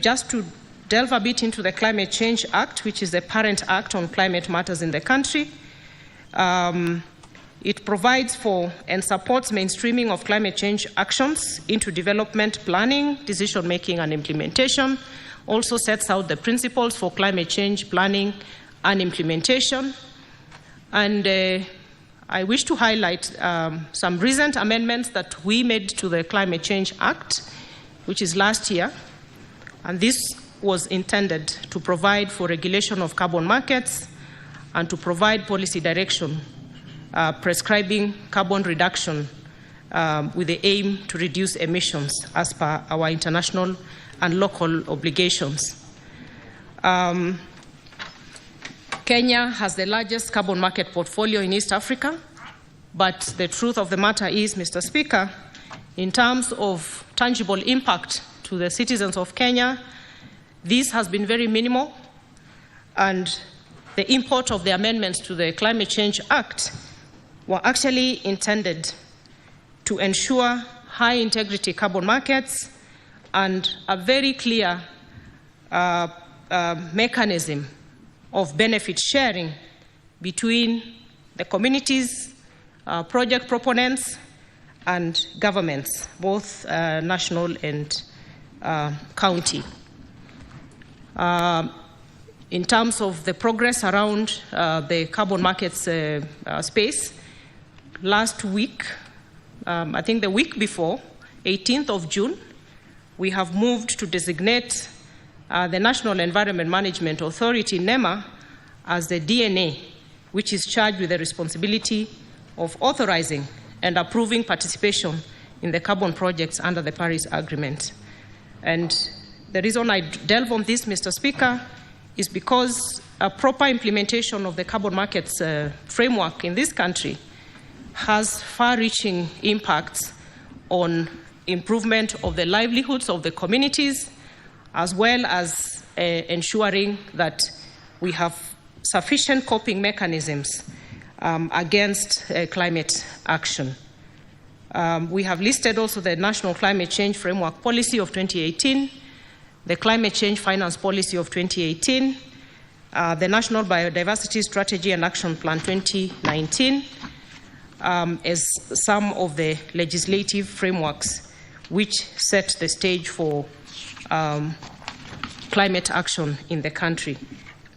Just to delve a bit into the Climate Change Act, which is the parent act on climate matters in the country. It provides for and supports mainstreaming of climate change actions into development planning, decision-making and implementation. Also sets out the principles for climate change planning and implementation. And I wish to highlight some recent amendments that we made to the Climate Change Act, which is last year. And this was intended to provide for regulation of carbon markets and to provide policy direction prescribing carbon reduction with the aim to reduce emissions as per our international and local obligations. Kenya has the largest carbon market portfolio in East Africa, but the truth of the matter is, Mr. Speaker, in terms of tangible impact to the citizens of Kenya, this has been very minimal, and the import of the amendments to the Climate Change Act were actually intended to ensure high-integrity carbon markets and a very clear mechanism of benefit sharing between the communities, project proponents, and governments, both national and county. In terms of the progress around the carbon markets space, last week, I think the week before, 18th of June, we have moved to designate the National Environment Management Authority, NEMA, as the DNA, which is charged with the responsibility of authorizing and approving participation in the carbon projects under the Paris Agreement. And the reason I delve on this, Mr. Speaker, is because a proper implementation of the carbon markets framework in this country has far-reaching impacts on improvement of the livelihoods of the communities, as well as ensuring that we have sufficient coping mechanisms against climate action. We have listed also the National Climate Change Framework Policy of 2018, the Climate Change Finance Policy of 2018, the National Biodiversity Strategy and Action Plan 2019, as some of the legislative frameworks which set the stage for climate action in the country.